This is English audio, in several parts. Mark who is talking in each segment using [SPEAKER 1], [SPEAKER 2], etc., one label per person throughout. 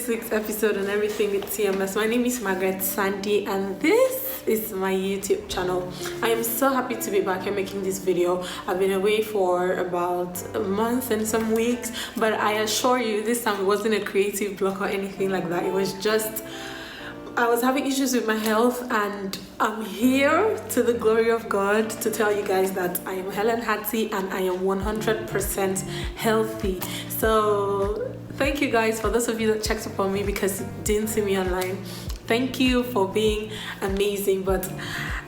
[SPEAKER 1] 6 episode on Everything with TMS. My name is Margaret Sandy and this is my YouTube channel. I am so happy to be back here making this video. I've been away for about a month and some weeks, but I assure you this time it wasn't a creative block or anything like that. It was just I was having issues with my health, and I'm here to the glory of God to tell you guys that I am Helen Hattie and I am 100% healthy. So thank you guys for those of you that checked up on me because you didn't see me online. Thank you for being amazing, but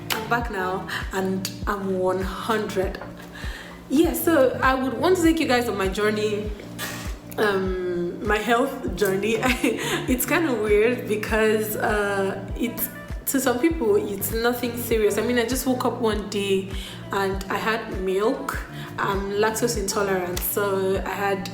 [SPEAKER 1] I'm back now and I'm 100. Yeah, so I would want to take you guys on my journey, my health journey. It's kind of weird because it's, to some people it's nothing serious. I mean, I just woke up one day and I had milk. I'm lactose intolerant, so I had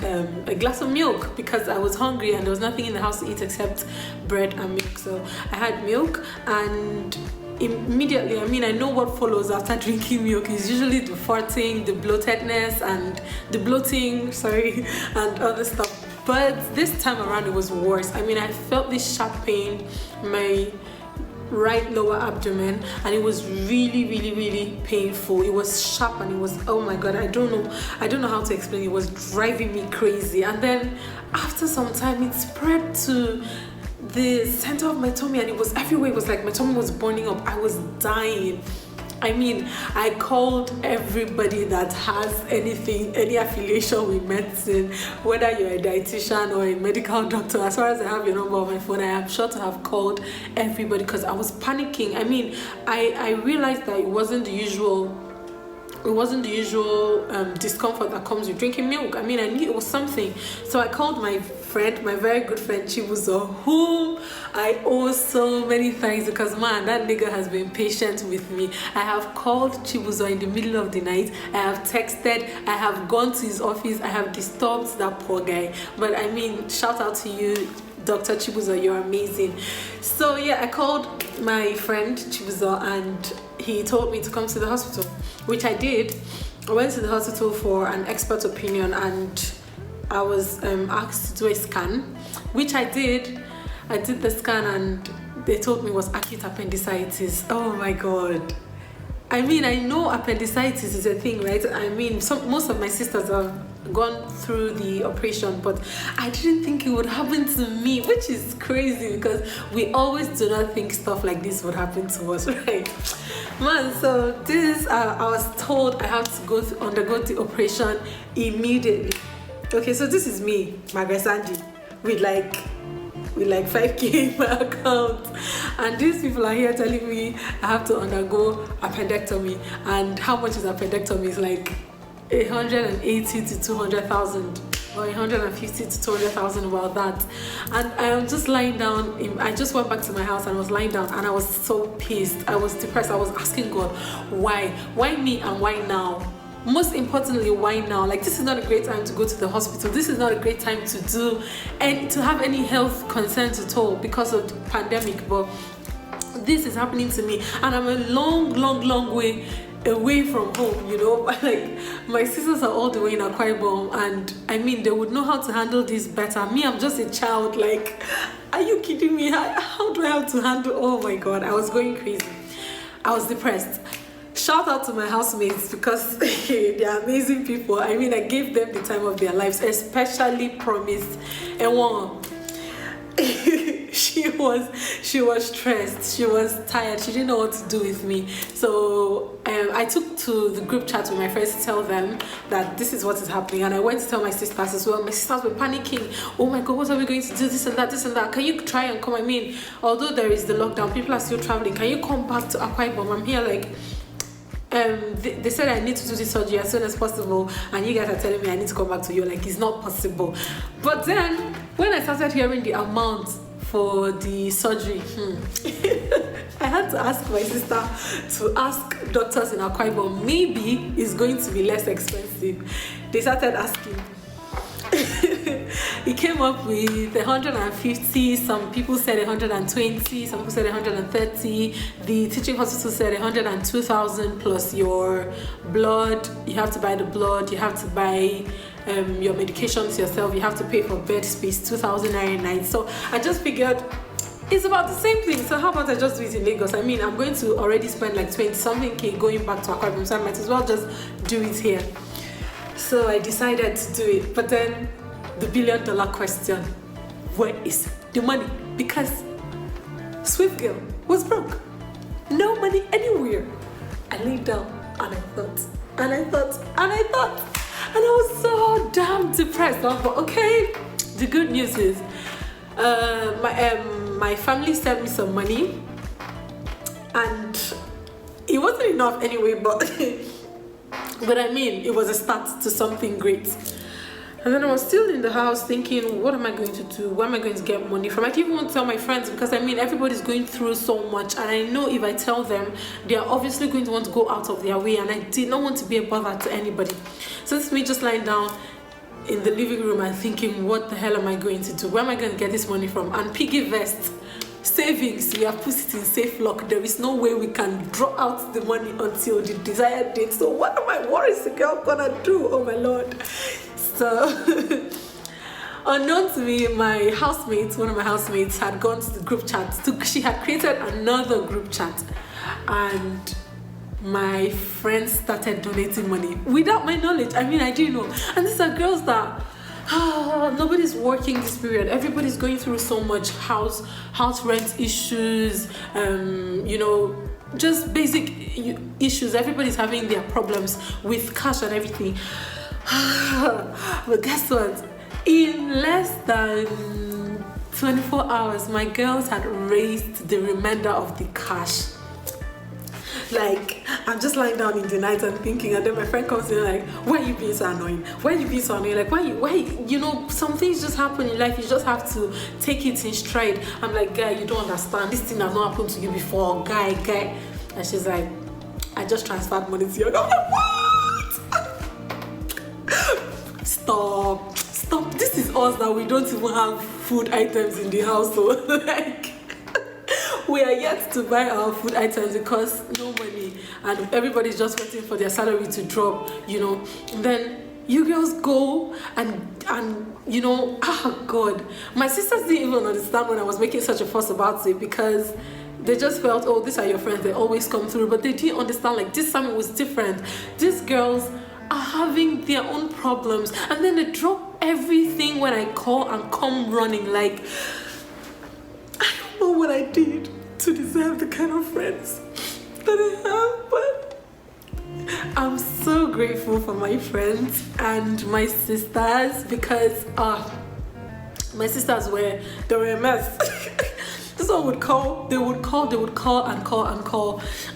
[SPEAKER 1] a glass of milk because I was hungry and there was nothing in the house to eat except bread and milk. So I had milk, and immediately, I mean, I know what follows after drinking milk is usually the farting, the bloatedness, and the bloating, and other stuff. But this time around it was worse. I mean, I felt this sharp pain in my right lower abdomen, and it was really painful. It was sharp and it was, oh my god, I don't know how to explain. It was driving me crazy. And then after some time it spread to the center of my tummy and it was everywhere. It was like my tummy was burning up. I was dying. I mean, I called everybody that has any affiliation with medicine, whether you're a dietitian or a medical doctor. As far as I have your number on my phone, I am sure to have called everybody because I was panicking. I mean, I realized that it wasn't the usual discomfort that comes with drinking milk. I mean, I knew it was something. So I called my friend, my very good friend Chibuzo, whom I owe so many thanks because, man, that nigga has been patient with me. I have called Chibuzo in the middle of the night. I have texted. I have gone to his office. I have disturbed that poor guy. But I mean, shout out to you, Dr. Chibuzo, you're amazing. So yeah, I called my friend Chibuzo and he told me to come to the hospital, which I did. I went to the hospital for an expert opinion and I was asked to do a scan, which I did. I did the scan and they told me it was acute appendicitis. Oh my god. I mean, I know appendicitis is a thing, right? I mean, most of my sisters have gone through the operation, but I didn't think it would happen to me, which is crazy because we always do not think stuff like this would happen to us, right? Man, so this, I was told I have to undergo the operation immediately. Okay, so this is me, Margaret Sandy, with like 5k in my account, and these people are here telling me I have to undergo appendectomy, and how much is appendectomy? Is like 180 to 200,000 or 150 to 200,000, about that. And I am just lying down. I just went back to my house and was lying down and I was so pissed. I was depressed. I was asking God, why me and why now? Most importantly, why now? Like, this is not a great time to go to the hospital. This is not a great time to do and to have any health concerns at all because of the pandemic. But this is happening to me and I'm a long way away from home, you know. Like, my sisters are all the way in Akwa Ibom, and I mean, they would know how to handle this better. Me, I'm just a child. Like, are you kidding me? How do I have to handle? Oh my god, I was going crazy. I was depressed. Shout out to my housemates because they're amazing people. I mean, I gave them the time of their lives, especially Promise Ewan. She was stressed, she was tired, she didn't know what to do with me. So I took to the group chat with my friends to tell them that this is what is happening, and I went to tell my sisters as well. My sisters were panicking. Oh my god, what are we going to do? This and that. Can you try and come? I mean, although there is the lockdown, people are still traveling. Can you come back to Akwa Ibom? I'm here. Like, they said I need to do this surgery as soon as possible, and you guys are telling me I need to come back to you. Like, it's not possible. But then when I started hearing the amount for the surgery, I had to ask my sister to ask doctors in Akwa Ibom, maybe it's going to be less expensive. They started asking. It came up with 150, some people said 120, some people said 130. The teaching hospital said 102,000 plus your blood. You have to buy the blood, you have to buy your medications yourself. You have to pay for bed space, 2,000 naira a night. So I just figured it's about the same thing. So how about I just do it in Lagos? I mean, I'm going to already spend like 20-something K going back to Akwa Ibom, so I might as well just do it here. So I decided to do it. But then the billion-dollar question, where is the money? Because Swift Girl was broke. No money anywhere. I laid down and I thought, and I thought, and I thought, and I was so damn depressed. But okay, the good news is my family sent me some money, and it wasn't enough anyway, but but I mean, it was a start to something great. And then I was still in the house thinking, what am I going to do? Where am I going to get money from? I didn't even want to tell my friends, because I mean, everybody's going through so much, and I know if I tell them, they are obviously going to want to go out of their way, and I did not want to be a bother to anybody. So it's me just lying down in the living room and thinking, what the hell am I going to do? Where am I going to get this money from? And piggy vest, savings, we have put it in safe lock. There is no way we can draw out the money until the desired date. So what what is the girl gonna do? Oh my Lord. So unknown to me, my housemate, one of my housemates, had gone to the group chat. She had created another group chat, and my friends started donating money without my knowledge. I mean, I didn't know. And these are girls that nobody's working this period. Everybody's going through so much house rent issues, you know, just basic issues. Everybody's having their problems with cash and everything. But guess what? In less than 24 hours, my girls had raised the remainder of the cash. Like, I'm just lying down in the night and thinking, and then my friend comes in like, why are you being so annoying? Why are you being so annoying? Like, why, you know, some things just happen in life. You just have to take it in stride. I'm like, guy, you don't understand. This thing has not happened to you before. Guy. And she's like, I just transferred money to you. And I'm like, what? Stop. This is us that we don't even have food items in the house. So, like, we are yet to buy our food items because no money, and everybody's just waiting for their salary to drop, you know. And then you girls go and you know, God, my sisters didn't even understand when I was making such a fuss about it, because they just felt, oh, these are your friends, they always come through. But they didn't understand, like, this time it was different. These girls are having their own problems, and then they drop everything when I call and come running. Like, I don't know what I did to deserve the kind of friends that I have, but I'm so grateful for my friends and my sisters, because my sisters they were a mess. This one would call, they would call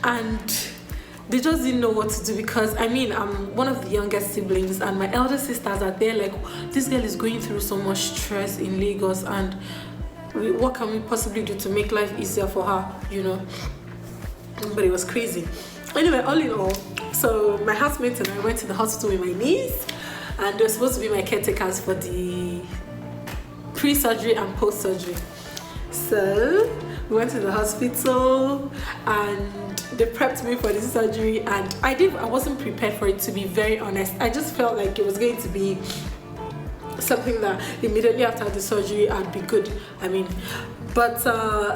[SPEAKER 1] and they just didn't know what to do, because I mean, I'm one of the youngest siblings, and my elder sisters are there like, this girl is going through so much stress in Lagos, and what can we possibly do to make life easier for her, you know? But it was crazy. Anyway, all in all, so my housemates and I went to the hospital with my niece, and they're supposed to be my caretakers for the pre-surgery and post-surgery. So we went to the hospital and they prepped me for the surgery, and I wasn't prepared for it, to be very honest. I just felt like it was going to be something that immediately after the surgery I'd be good. I mean, but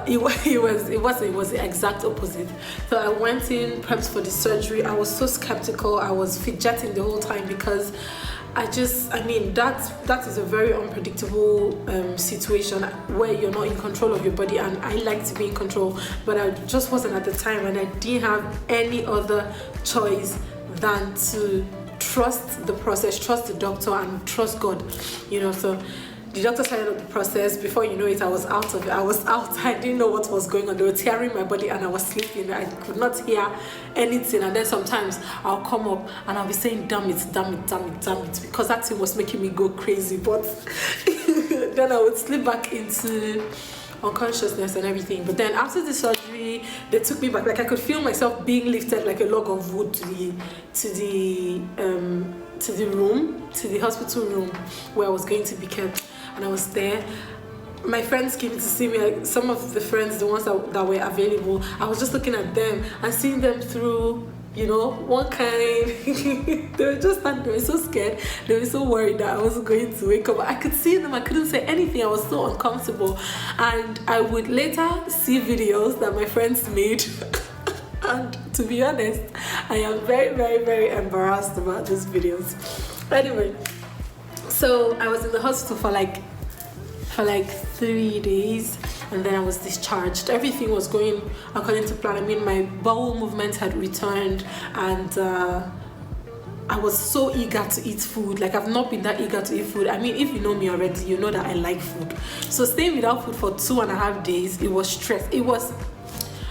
[SPEAKER 1] it was the exact opposite. So I went in prepped for the surgery. I was so skeptical. I was fidgeting the whole time, because I mean, that is a very unpredictable situation where you're not in control of your body, and I like to be in control, but I just wasn't at the time, and I didn't have any other choice than to trust the process, trust the doctor, and trust God, you know. So the doctor started up the process. Before you know it, I was out of it. I didn't know what was going on. They were tearing my body, and I was sleeping. I could not hear anything. And then sometimes I'll come up and I'll be saying, damn it, because that thing was making me go crazy. But then I would slip back into unconsciousness and everything. But then after the surgery, they took me back. Like, I could feel myself being lifted like a log of wood to the room, to the hospital room where I was going to be kept. And I was there. My friends came to see me, like, some of the friends, the ones that were available. I was just looking at them and seeing them through you know, one kind. They were just standing, they were so scared, they were so worried that I wasn't going to wake up. I could see them, I couldn't say anything, I was so uncomfortable. And I would later see videos that my friends made. And to be honest, I am very, very, very embarrassed about these videos. Anyway, so I was in the hospital for like 3 days, and then I was discharged. Everything was going according to plan. I mean, my bowel movement had returned, and I was so eager to eat food. Like, I've not been that eager to eat food. I mean, if you know me already, you know that I like food. So staying without food for 2.5 days, it was stress. It was,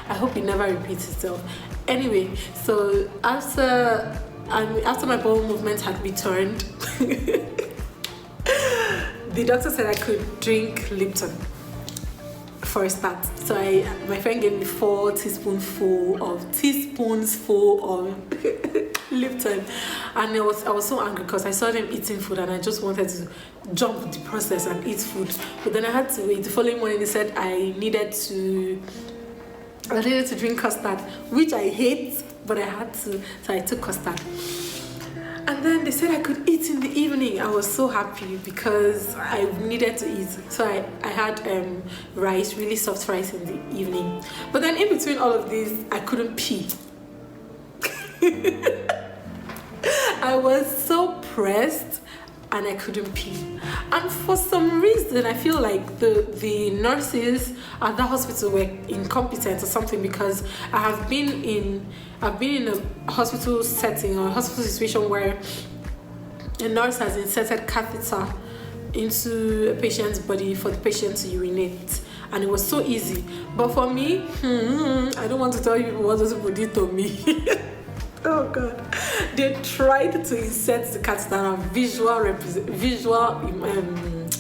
[SPEAKER 1] I hope it never repeats itself. Anyway, so after my bowel movement had returned, the doctor said I could drink Lipton for a start. So my friend gave me 4 teaspoonsful of Lipton, and I was so angry because I saw them eating food and I just wanted to jump the process and eat food. But then I had to wait. The following morning they said I needed to drink custard, which I hate, but I had to, so I took custard. And then they said I could eat in the evening. I was so happy because I needed to eat. So I had rice, really soft rice in the evening. But then in between all of these, I couldn't pee. I was so pressed and I couldn't pee. And for some reason, I feel like the nurses at that hospital were incompetent or something, because I've been in a hospital setting or a hospital situation where a nurse has inserted catheter into a patient's body for the patient to urinate, and it was so easy. But for me, I don't want to tell you what those people did to me. Oh God, they tried to insert the catheter and visual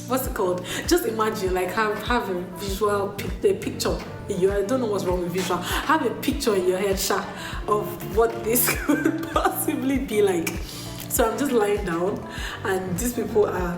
[SPEAKER 1] what's it called? Just imagine, like have a visual picture in your head. I don't know what's wrong with visual. Have a picture in your head, Sha, of what this could possibly be like. So I'm just lying down, and these people are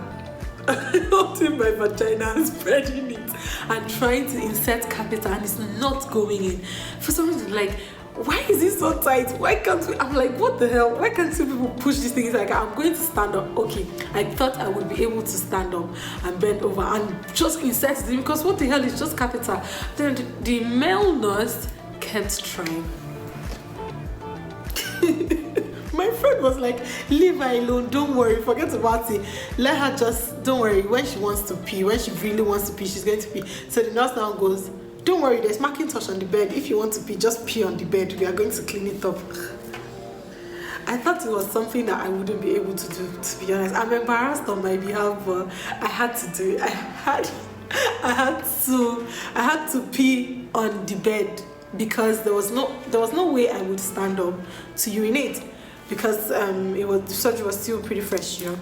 [SPEAKER 1] holding my vagina and spreading it and trying to insert catheter, and it's not going in. For some reason, like, why is it so tight? Why can't we? I'm like, what the hell? Why can't you people push these things? Like, I'm going to stand up. Okay, I thought I would be able to stand up and bend over and just insert it, because what the hell is just catheter? Then the male nurse kept trying. My friend was like, leave her alone, don't worry, forget about it. Let her just, don't worry, when she wants to pee, when she really wants to pee, she's going to pee. So the nurse now goes, don't worry, there's Macintosh on the bed. If you want to pee, just pee on the bed. We are going to clean it up. I thought it was something that I wouldn't be able to do, to be honest. I'm embarrassed on my behalf, but I had to do it. I had to pee on the bed because there was no way I would stand up to urinate, because the surgery was still pretty fresh, you know.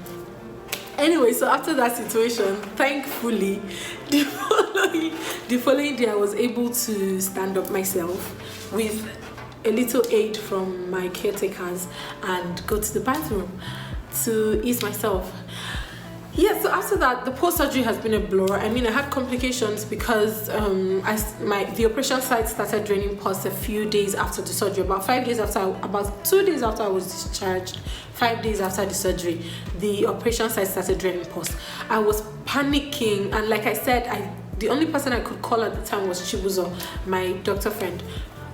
[SPEAKER 1] Anyway, so after that situation, thankfully, the following day I was able to stand up myself with a little aid from my caretakers and go to the bathroom to ease myself. Yeah, so after that, the post-surgery has been a blur. I mean, I had complications because the operation site started draining pus a few days after the surgery. About 2 days after I was discharged, 5 days after the surgery, the operation site started draining pus. I was panicking, and like I said, the only person I could call at the time was Chibuzo, my doctor friend.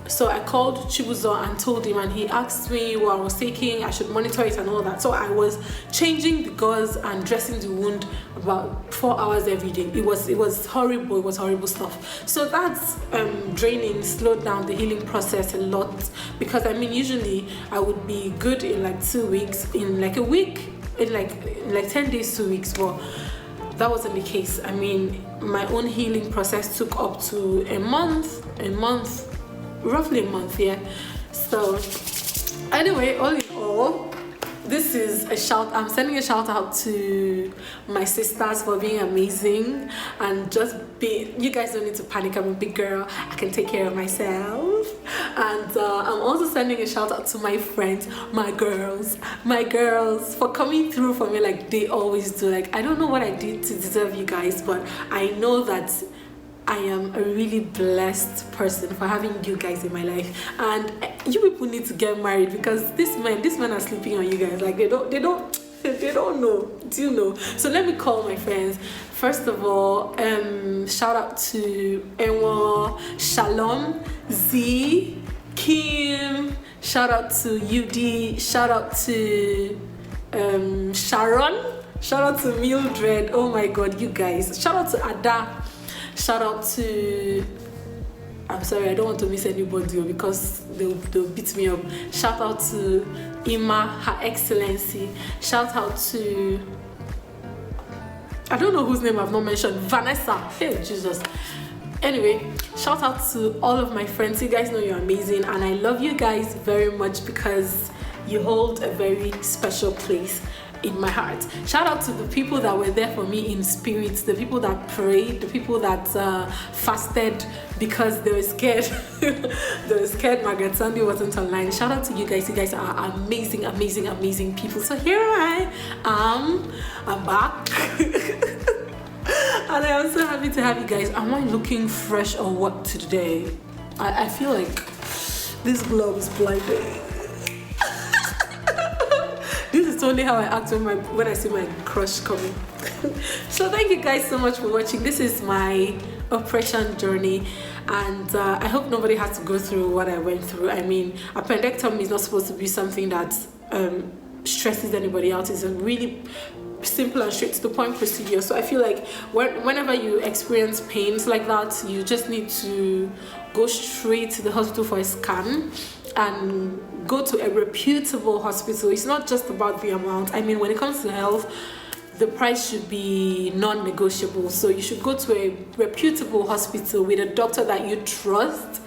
[SPEAKER 1] So I called Chibuzo and told him, and he asked me what I was taking, I should monitor it and all that. So I was changing the gauze and dressing the wound about 4 hours every day. It was horrible. It was horrible stuff. So that draining slowed down the healing process a lot, because I mean, usually I would be good in like 2 weeks, in like a week, in like 10 days, 2 weeks, but that wasn't the case. I mean, my own healing process took up to a month, roughly a month, yeah. So anyway, all in all, this is I'm sending a shout out to my sisters for being amazing, and you guys don't need to panic. I'm a big girl, I can take care of myself. And I'm also sending a shout out to my friends, my girls for coming through for me like they always do. Like, I don't know what I did to deserve you guys, but I know that I am a really blessed person for having you guys in my life, and you people need to get married because these men are sleeping on you guys. Like they don't know. Do you know? So let me call my friends. First of all, shout out to Enwa, Shalom, Z, Kim. Shout out to UD. Shout out to Sharon. Shout out to Mildred. Oh my God, you guys. Shout out to Ada. Shout out to, I'm sorry, I don't want to miss anybody because they'll beat me up. Shout out to Ima, Her Excellency. Shout out to, I don't know whose name I've not mentioned, Vanessa. Hey, Jesus. Anyway, shout out to all of my friends. You guys know you're amazing, and I love you guys very much because you hold a very special place in my heart. Shout out to the people that were there for me in spirit, the people that prayed, the people that fasted because they were scared. They were scared Margaret Sandy wasn't online. Shout out to you guys. You guys are amazing, amazing, amazing people. So here I am. I'm back. And I am so happy to have you guys. Am I looking fresh or what today? I feel like this glove is blinding. This is only how I act when I see my crush coming. So thank you guys so much for watching. This is my operation journey, and I hope nobody has to go through what I went through. I mean, appendectomy is not supposed to be something that stresses anybody out. It's a really simple and straight to the point procedure. So I feel like whenever you experience pains like that, you just need to go straight to the hospital for a scan and go to a reputable hospital. It's not just about the amount. I mean, when it comes to health, the price should be non-negotiable. So you should go to a reputable hospital with a doctor that you trust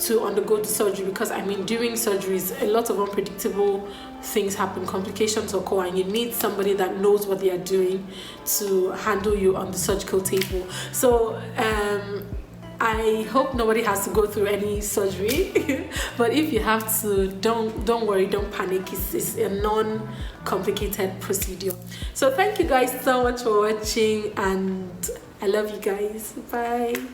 [SPEAKER 1] to undergo the surgery, because I mean, during surgeries a lot of unpredictable things happen, complications occur, and you need somebody that knows what they are doing to handle you on the surgical table. So I hope nobody has to go through any surgery. But if you have to, don't worry, don't panic. It's a non-complicated procedure. So thank you guys so much for watching, and I love you guys. Bye.